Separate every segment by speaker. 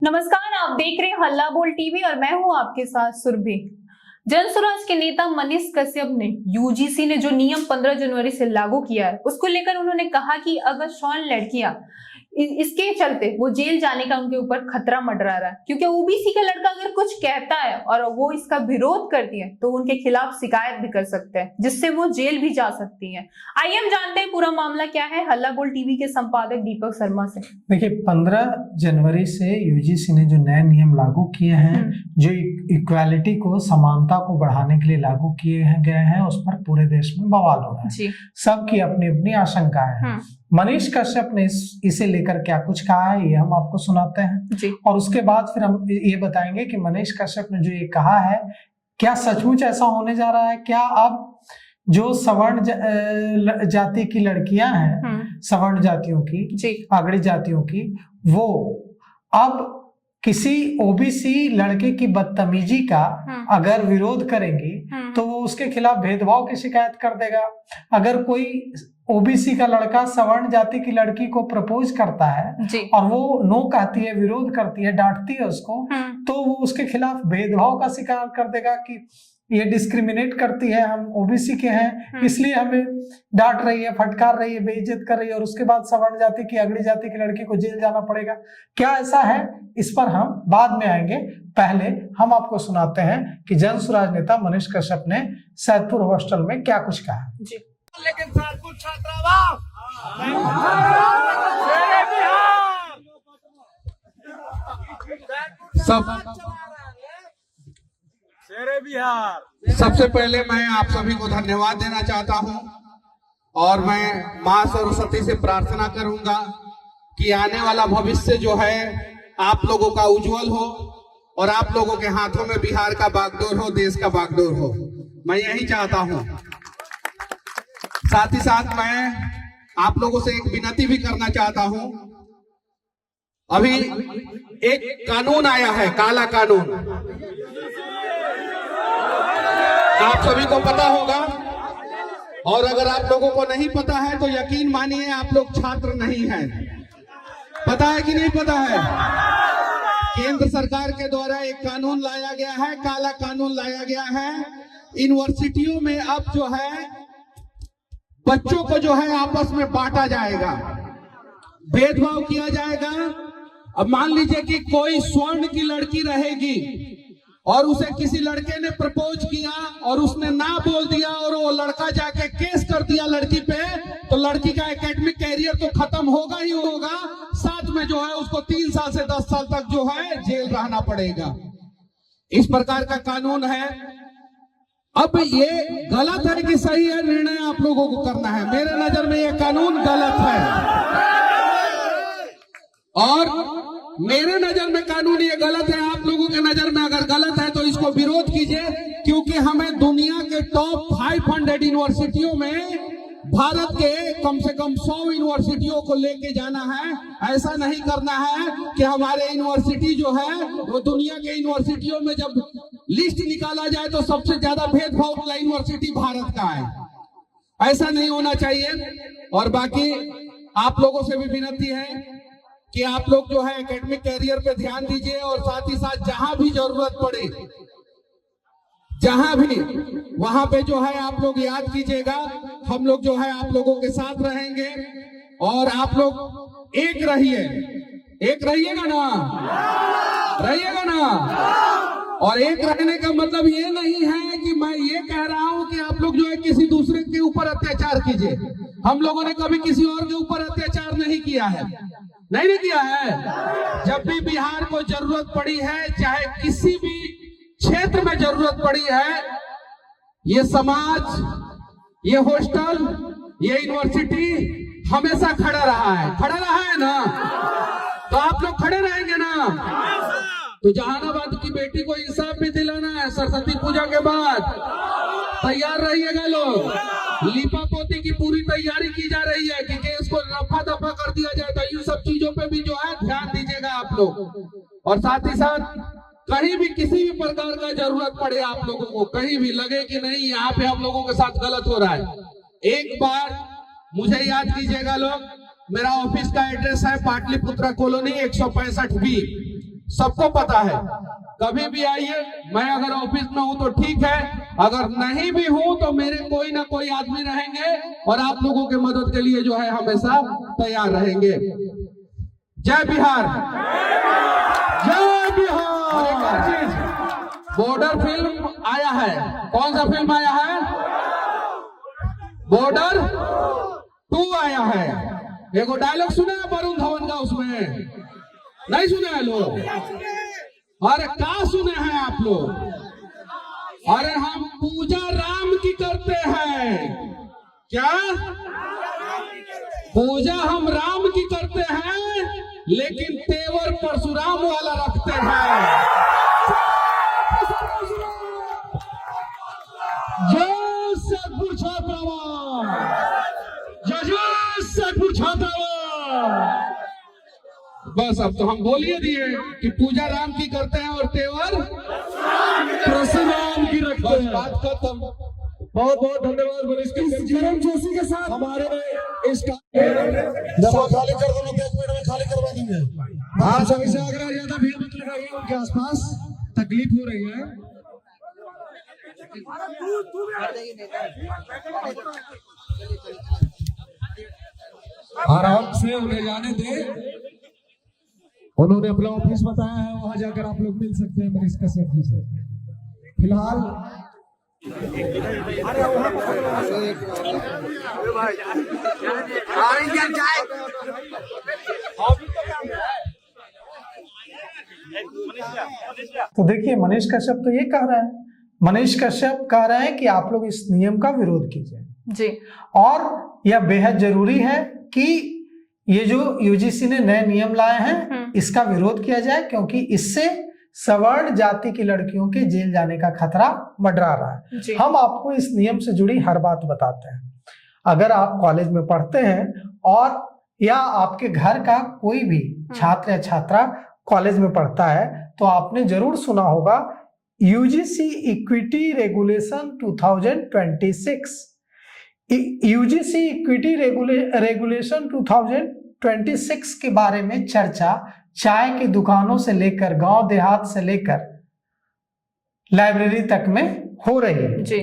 Speaker 1: नमस्कार, आप देख रहे हैं हल्ला बोल टीवी और मैं हूं आपके साथ सुरभि। जनसुराज के नेता मनीष कश्यप ने यूजीसी ने जो नियम 15 जनवरी से लागू किया है उसको लेकर उन्होंने कहा कि अगर 100 लड़कियां इसके चलते वो जेल जाने का उनके ऊपर खतरा मंडरा रहा है, क्योंकि ओबीसी का लड़का अगर कुछ कहता है और वो इसका विरोध करती है तो उनके खिलाफ शिकायत भी कर सकते हैं, जिससे वो जेल भी जा सकती है। आइए हम जानते हैं पूरा मामला क्या है हल्ला बोल टीवी के संपादक दीपक शर्मा से।
Speaker 2: देखिए, 15 जनवरी से यूजीसी ने जो नए नियम लागू किए हैं, जो इक्वालिटी को, समानता को बढ़ाने के लिए लागू किए गए हैं, उस पर पूरे देश में बवाल हो रहा है। सबकी अपनी अपनी आशंकाएं हैं। मनीष कश्यप ने इसे लेकर क्या कुछ कहा है, ये हम आपको सुनाते हैं और उसके बाद फिर हम ये बताएंगे कि मनीष कश्यप ने जो ये कहा है, क्या सचमुच ऐसा होने जा रहा है। क्या अब जो सवर्ण जाति की लड़कियां हैं, सवर्ण जातियों की, अग्रणी जातियों की, वो अब किसी ओबीसी लड़के की बदतमीजी का अगर विरोध करेंगी तो वो उसके खिलाफ भेदभाव की शिकायत कर देगा। अगर कोई ओबीसी का लड़का सवर्ण जाति की लड़की को प्रपोज करता है और वो नो कहती है, विरोध करती है, डांटती है उसको, तो वो उसके खिलाफ भेदभाव का शिकार कर देगा कि ये डिस्क्रिमिनेट करती है, हम ओबीसी के हैं इसलिए हमें डांट रही है, फटकार रही है, बेइज्जत कर रही है, और उसके बाद सवर्ण जाति की, अग्रणी जाति की लड़की को जेल जाना पड़ेगा। क्या ऐसा है, इस पर हम बाद में आएंगे। पहले हम आपको सुनाते हैं कि जनसुराज नेता मनीष कश्यप ने सैदपुर हॉस्टल में क्या कुछ कहा जी।
Speaker 3: लेकिन सैदपुर छात्रावास शेरे बिहार।
Speaker 4: सबसे पहले मैं आप सभी को धन्यवाद देना चाहता हूं और मैं मां सरस्वती से प्रार्थना करूंगा कि आने वाला भविष्य जो है आप लोगों का उज्जवल हो और आप लोगों के हाथों में बिहार का बागडोर हो, देश का बागडोर हो। मैं यही चाहता हूं। साथ ही साथ मैं आप लोगों से एक विनती भी करना चाहता हूं। अभी एक कानून आया है, काला कानून, आप सभी को पता होगा, और अगर आप लोगों को नहीं पता है तो यकीन मानिए आप लोग छात्र नहीं हैं। पता है कि नहीं पता है? केंद्र सरकार के द्वारा एक कानून लाया गया है, काला कानून लाया गया है। यूनिवर्सिटियों में अब जो है बच्चों को जो है आपस में बांटा जाएगा, भेदभाव किया जाएगा। अब मान लीजिए कि कोई स्वर्ण की लड़की रहेगी और उसे किसी लड़के ने प्रपोज किया और उसने ना बोल दिया और वो लड़का जाके केस कर दिया लड़की पे, तो लड़की का एकेडमिक कैरियर तो खत्म होगा ही होगा, साथ में जो है उसको 3 साल से 10 साल तक जो है जेल रहना पड़ेगा। इस प्रकार का कानून है। अब ये गलत है कि सही है, निर्णय आप लोगों को करना है। मेरे नजर में ये कानून गलत है और मेरे नजर में कानून ये गलत है। आप लोगों के नजर में अगर गलत है तो इसको विरोध कीजिए, क्योंकि हमें दुनिया के टॉप 500 यूनिवर्सिटियों में भारत के कम से कम 100 यूनिवर्सिटियों को लेके जाना है। ऐसा नहीं करना है कि हमारे यूनिवर्सिटी जो है वो दुनिया के यूनिवर्सिटियों में जब लिस्ट निकाला जाए तो सबसे ज्यादा भेदभाव वाला यूनिवर्सिटी भारत का है। ऐसा नहीं होना चाहिए। और बाकी आप लोगों से भी विनती है कि आप लोग जो है एकेडमिक कैरियर पे ध्यान दीजिए और साथ ही साथ जहां भी जरूरत पड़े, जहां भी, वहां पे जो है आप लोग याद कीजिएगा। हम लोग जो है आप लोगों के साथ रहेंगे और आप लोग एक रहिएगा ना, रहिएगा ना। और एक रहने का मतलब ये नहीं है कि मैं ये कह रहा हूं कि आप लोग जो है किसी दूसरे के ऊपर अत्याचार कीजिए। हम लोगों ने कभी किसी और के ऊपर अत्याचार नहीं किया है, नहीं किया है। जब भी बिहार को जरूरत पड़ी है, चाहे किसी भी क्षेत्र में जरूरत पड़ी है, ये समाज, ये हॉस्टल, ये यूनिवर्सिटी हमेशा खड़ा रहा है ना। तो आप लोग खड़े रहेंगे ना। तो जहानाबाद की बेटी को इंसाफ भी दिलाना है सरस्वती पूजा के बाद। तैयार रहिएगा लोग। लिपापोती की पूरी तैयारी की जा रही है कि केस को रफा दफा कर दिया जाए। तो इन सब चीजों पे भी जो है ध्यान दीजिएगा आप लोग। और साथ ही साथ कहीं भी किसी भी प्रकार का जरूरत पड़े आप लोगों को, कहीं भी लगे कि नहीं यहाँ पे हम लोगों के साथ गलत हो रहा है, एक बार मुझे याद कीजिएगा लोग। मेरा ऑफिस का एड्रेस है पाटलिपुत्रा कॉलोनी 165B। सबको पता है। कभी भी आइए, मैं अगर ऑफिस में हूं तो ठीक है, अगर नहीं भी हूं तो मेरे कोई ना कोई आदमी रहेंगे और आप लोगों के मदद के लिए जो है हमेशा तैयार रहेंगे। जय बिहार, जय बिहार। एक और चीज, बॉर्डर फिल्म आया है। कौन सा फिल्म आया है? बॉर्डर 2 आया है। एगो डायलॉग सुने हैं वरुण धवन का, उसमें नहीं सुने हैं लोग? अरे क्या सुने हैं आप लोग? अरे हम पूजा राम की करते हैं। क्या पूजा हम राम की करते हैं, लेकिन तेवर परशुराम वाला रखते हैं। जय सतगुरु छात्रावास, जय सतगुरु छात्रावास। बस अब तो हम बोल ही दिए कि पूजा राम की करते हैं और तेवर परशुराम की रखते हैं। बात खत्म। बहुत बहुत धन्यवाद मनीष जोशी के साथ हमारे इस
Speaker 5: दफा खाली कर दो, 1 मिनट में खाली करवा देंगे।
Speaker 4: आप सभी से आग्रह, ज्यादा भीड़ मत लगाइए, उनके आसपास तकलीफ हो रही है। आराम से उन्हें जाने दे। उन्होंने अपना ऑफिस बताया है, वहां जाकर आप लोग मिल सकते हैं मनीष कश्यप जी से। फिलहाल
Speaker 2: तो देखिए, मनीष कश्यप तो ये कह रहा है, मनीष कश्यप कह रहे हैं कि आप लोग इस नियम का विरोध कीजिए
Speaker 1: जी,
Speaker 2: और यह बेहद जरूरी है कि ये जो यूजीसी ने नए नियम लाए हैं इसका विरोध किया जाए, क्योंकि इससे सवर्ण जाति की लड़कियों के जेल जाने का खतरा मंडरा रहा है। हम आपको इस नियम से जुड़ी हर बात बताते हैं। अगर आप कॉलेज में पढ़ते हैं और या आपके घर का कोई भी छात्र या छात्रा कॉलेज में पढ़ता है तो आपने जरूर सुना होगा UGC equity regulation 2026। UGC equity regulation 2026 के बारे में चर्चा चाय की दुकानों से लेकर गांव देहात से लेकर लाइब्रेरी तक में हो रही है
Speaker 1: जी।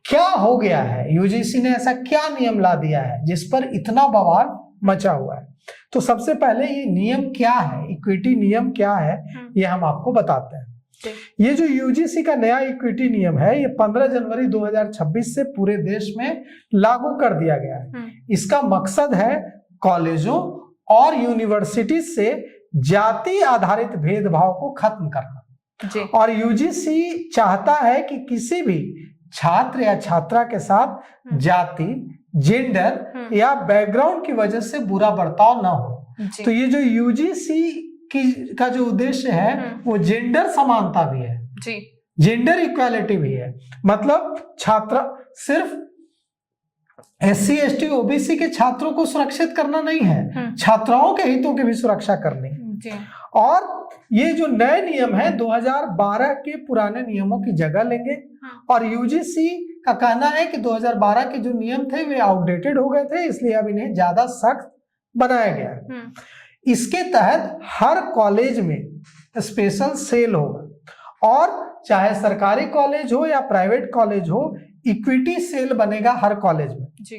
Speaker 2: क्या हो गया है? यूजीसी ने ऐसा क्या नियम ला दिया है जिस पर इतना बवाल मचा हुआ है? तो सबसे पहले ये नियम क्या है, इक्विटी नियम क्या है, ये हम आपको बताते हैं। ये जो यूजीसी का नया इक्विटी नियम है, ये 15 जनवरी 2026 से पूरे देश में लागू कर दिया गया है। इसका मकसद है कॉलेजों और यूनिवर्सिटी से जाति आधारित भेदभाव को खत्म करना
Speaker 1: जी।
Speaker 2: और यूजीसी चाहता है कि किसी भी छात्र या छात्रा के साथ जाति, जेंडर या बैकग्राउंड की वजह से बुरा बर्ताव ना हो। तो ये जो यूजीसी का जो उद्देश्य है वो जेंडर समानता भी है
Speaker 1: जी,
Speaker 2: जेंडर इक्वालिटी भी है। मतलब छात्र सिर्फ SC, ST, OBC के छात्रों को सुरक्षित करना नहीं है, छात्राओं के हितों की भी सुरक्षा करनी
Speaker 1: जी।
Speaker 2: और ये जो नए नियम है 2012 के पुराने नियमों की जगह लेंगे और यूजीसी का कहना है कि 2012 के जो नियम थे वे आउटडेटेड हो गए थे, इसलिए अब इन्हें ज्यादा सख्त बनाया गया है। इसके तहत हर कॉलेज में स्पेशल सेल होगा और चाहे सरकारी कॉलेज हो या प्राइवेट कॉलेज हो, इक्विटी सेल बनेगा हर कॉलेज में
Speaker 1: जी।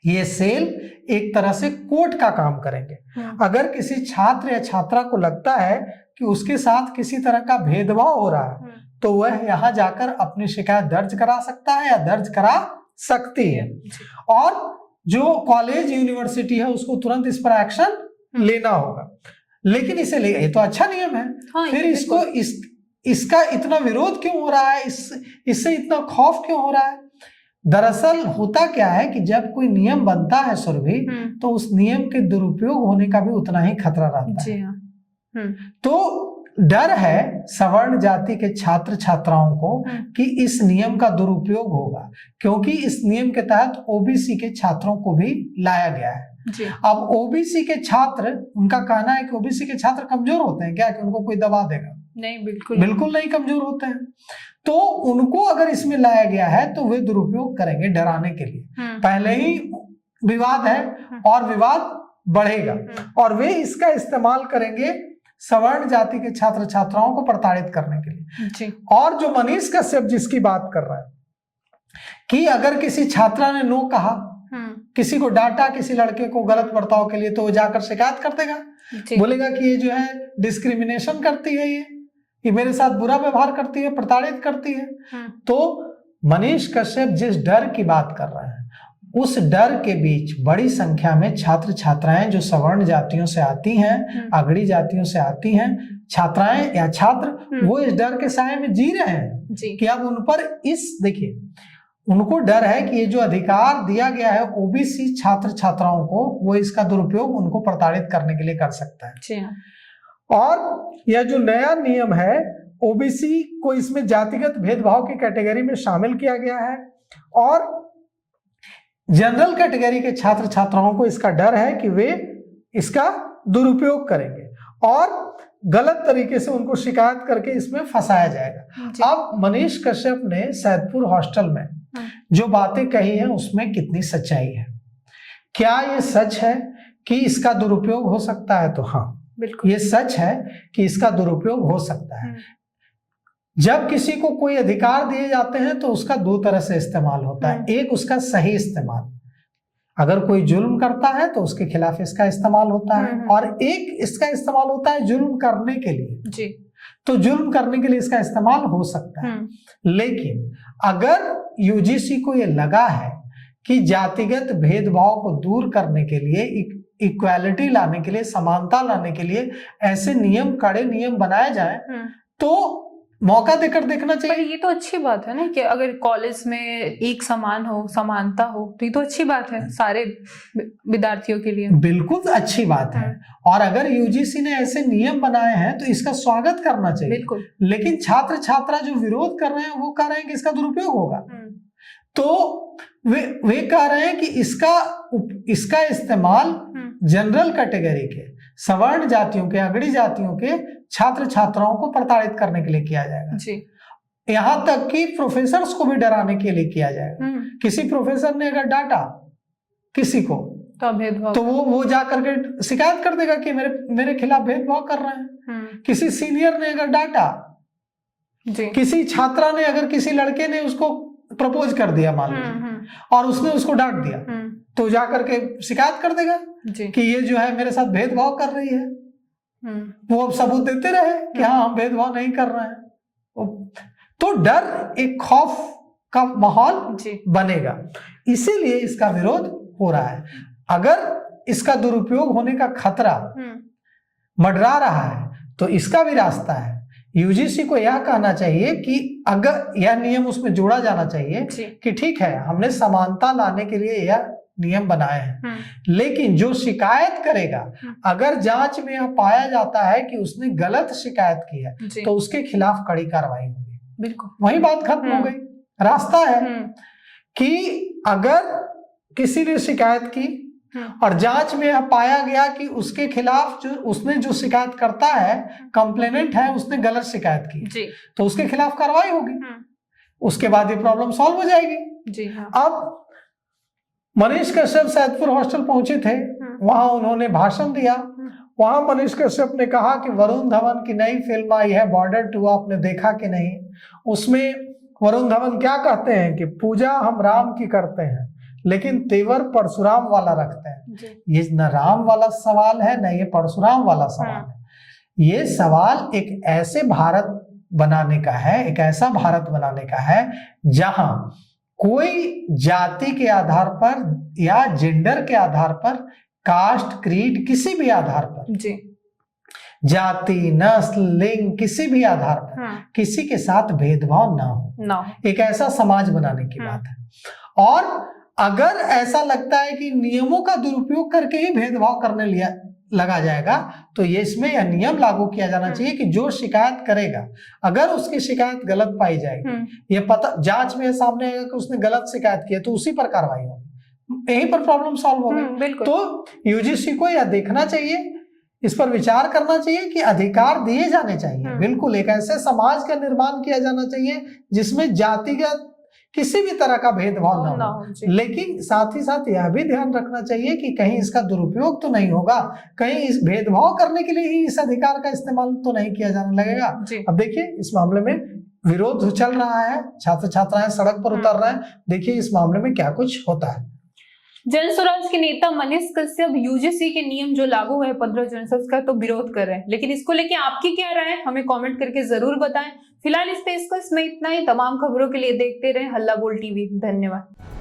Speaker 2: ये सेल एक तरह से कोर्ट का काम करेंगे। अगर किसी छात्र या छात्रा को लगता है कि उसके साथ किसी तरह का भेदभाव हो रहा है तो वह यहाँ जाकर अपनी शिकायत दर्ज करा सकता है या दर्ज करा सकती है और जो कॉलेज यूनिवर्सिटी है उसको तुरंत इस पर एक्शन लेना होगा। लेकिन इसे ये तो अच्छा नियम है, फिर इसको इसका इतना विरोध क्यों हो रहा है, इससे इतना खौफ क्यों हो रहा है? दरअसल होता क्या है कि जब कोई नियम बनता है सुरभि, तो उस नियम के दुरुपयोग होने का भी उतना ही खतरा रहता है। तो डर है सवर्ण जाति के छात्र छात्राओं को कि इस नियम का दुरुपयोग होगा, क्योंकि इस नियम के तहत ओबीसी के छात्रों को भी लाया गया है। अब ओबीसी के छात्र, उनका कहना है कि ओबीसी के छात्र कमजोर होते हैं क्या, कि उनको कोई दबा देगा?
Speaker 1: नहीं, बिल्कुल
Speaker 2: नहीं कमजोर होते हैं। तो उनको अगर इसमें लाया गया है तो वे दुरुपयोग करेंगे डराने के लिए। पहले ही विवाद है और विवाद बढ़ेगा और वे इसका इस्तेमाल करेंगे सवर्ण जाति के छात्र छात्राओं को प्रताड़ित करने के लिए।
Speaker 1: जी।
Speaker 2: और जो मनीष कश्यप जिसकी बात कर रहा है कि अगर किसी छात्रा ने नो कहा, किसी को डांटा, किसी लड़के को गलत बर्ताव के लिए, तो वो जाकर शिकायत कर देगा, बोलेगा कि ये जो है डिस्क्रिमिनेशन करती है, ये मेरे साथ बुरा व्यवहार करती है, प्रताड़ित करती है। तो मनीष कश्यप जिस डर की बात कर रहे हैं, उस डर के बीच बड़ी संख्या में छात्र छात्राएं जो सवर्ण जातियों से आती हैं, अगड़ी जातियों से आती हैं, छात्राएं या छात्र, वो इस डर के साए में जी रहे हैं कि अब उन पर देखिए, उनको डर है कि ये जो अधिकार दिया गया है ओबीसी छात्र छात्राओं को, वो इसका दुरुपयोग उनको प्रताड़ित करने के लिए कर सकता है। और यह जो नया नियम है, ओबीसी को इसमें जातिगत भेदभाव की कैटेगरी में शामिल किया गया है, और जनरल कैटेगरी के छात्र छात्राओं को इसका डर है कि वे इसका दुरुपयोग करेंगे और गलत तरीके से उनको शिकायत करके इसमें फंसाया जाएगा। अब मनीष कश्यप ने सैदपुर हॉस्टल में जो बातें कही हैं उसमें कितनी सच्चाई है? क्या ये सच है कि इसका दुरुपयोग हो सकता है? तो हाँ, बिल्कुल ये सच है कि इसका दुरुपयोग हो सकता है। जब किसी को कोई अधिकार दिए जाते हैं तो उसका दो तरह से इस्तेमाल होता है। एक उसका सही इस्तेमाल, अगर कोई जुल्म करता है तो उसके खिलाफ इसका इस्तेमाल होता है, और एक इसका इस्तेमाल होता है जुल्म करने के लिए। जी। तो जुल्म करने के लिए इसका इस्तेमाल हो सकता है। लेकिन अगर यूजीसी को ये लगा है कि जातिगत भेदभाव को दूर करने के लिए, इक्वालिटी लाने के लिए, समानता लाने के लिए ऐसे नियम, कड़े नियम बनाए जाए, तो मौका देकर देखना चाहिए।
Speaker 1: पर ये तो अच्छी बात है ना कि अगर कॉलेज में एक समान हो, समानता हो, तो ये तो अच्छी बात है सारे विद्यार्थियों के लिए। बिल्कुल
Speaker 2: अच्छी बात है। और अगर यूजीसी ने ऐसे नियम बनाए हैं तो इसका स्वागत करना चाहिए।
Speaker 1: बिल्कुल।
Speaker 2: लेकिन छात्र छात्रा जो विरोध कर रहे हैं वो कह रहे हैं कि इसका दुरुपयोग होगा। तो वे कह रहे हैं कि इसका इस्तेमाल जनरल कैटेगरी के, सवर्ण जातियों के, अगड़ी जातियों के छात्र छात्राओं को प्रताड़ित करने के लिए किया जाएगा। जी। यहाँ तक कि प्रोफेसर्स को भी डराने के लिए किया जाएगा। किसी प्रोफेसर ने अगर डांटा किसी को तो वो जा करके शिकायत कर देगा कि मेरे खिलाफ भेदभाव कर रहे हैं। किसी सीनियर ने अगर डांटा, किसी छात्रा ने, अगर किसी लड़के ने उसको प्रपोज कर दिया मान लीजिए और उसने उसको डांट दिया, तो जाकर के शिकायत कर देगा कि ये जो है मेरे साथ भेदभाव कर रही है। वो अब सबूत देते रहे कि हाँ, हम भेदभाव नहीं कर रहे हैं। तो डर, एक खौफ का माहौल बनेगा, इसीलिए इसका विरोध हो रहा है। अगर इसका दुरुपयोग होने का खतरा मंडरा रहा है तो इसका भी रास्ता है। यूजीसी को यह कहना चाहिए कि अगर यह नियम उसमें जोड़ा जाना चाहिए कि ठीक है, हमने समानता लाने के लिए यह नियम बनाए हैं, लेकिन जो शिकायत करेगा, अगर जांच में यह पाया जाता है कि उसने गलत शिकायत की है तो उसके खिलाफ कड़ी कार्रवाई होगी। बिल्कुल, वही बात खत्म हो गई। रास्ता है कि अगर किसी ने शिकायत की और जांच में यह पाया गया कि उसके खिलाफ उसने जो शिकायत करता है, कंप्लेनेंट है, उसने गलत शिकायत की, तो उसके खिलाफ कार्रवाई होगी। उसके बाद ये प्रॉब्लम सॉल्व हो जाएगी। जी हाँ। अब मनीष कश्यप सैदपुर हॉस्टल पहुंचे थे, वहां उन्होंने भाषण दिया। वहां मनीष कश्यप ने कहा कि वरुण धवन की नई फिल्म आई है बॉर्डर 2, आपने देखा कि नहीं? उसमें वरुण धवन क्या कहते हैं कि पूजा हम राम की करते हैं लेकिन तेवर परशुराम वाला रखते हैं। ये न राम वाला सवाल है न ये परशुराम वाला सवाल है। ये सवाल एक ऐसे भारत बनाने का है, एक ऐसा भारत बनाने का है जहां कोई जाति के आधार पर या जेंडर के आधार पर, कास्ट, क्रीड, किसी भी आधार पर, जाति, नस्ल, लिंग, किसी भी आधार पर किसी के साथ भेदभाव ना हो। एक ऐसा समाज बनाने की बात है। और अगर ऐसा लगता है कि नियमों का दुरुपयोग करके ही भेदभाव करने लगा जाएगा तो ये इसमें यह नियम लागू किया जाना चाहिए कि जो शिकायत करेगा, अगर उसकी शिकायत गलत पाई जाएगी, ये पता जांच में सामने आएगा कि उसने गलत शिकायत की है, तो उसी पर कार्रवाई होगी। यहीं पर प्रॉब्लम सॉल्व हो गई। तो यूजीसी को यह देखना चाहिए, इस पर विचार करना चाहिए कि अधिकार दिए जाने चाहिए। बिल्कुल, एक ऐसे समाज का निर्माण किया जाना चाहिए जिसमें जातिगत किसी भी तरह का भेदभाव
Speaker 1: ना
Speaker 2: ना
Speaker 1: हो,
Speaker 2: हो।
Speaker 1: जी।
Speaker 2: लेकिन साथ ही साथ यह भी ध्यान रखना चाहिए कि कहीं इसका दुरुपयोग तो नहीं होगा, कहीं इस भेदभाव करने के लिए ही इस अधिकार का इस्तेमाल तो नहीं किया जाने लगेगा।
Speaker 1: जी।
Speaker 2: अब देखिए इस मामले में विरोध चल रहा है, छात्र छात्राएं सड़क पर उतर रहे हैं, देखिए इस मामले में क्या कुछ होता है।
Speaker 1: जन स्वराज के नेता मनीष कश्यप यूजीसी के नियम जो लागू है 15 जून से, उसका तो विरोध कर रहे हैं, लेकिन इसको लेके आपकी क्या राय है हमें कमेंट करके जरूर बताएं। फिलहाल इस पेशकश में इतना ही। तमाम खबरों के लिए देखते रहें हल्ला बोल टीवी। धन्यवाद।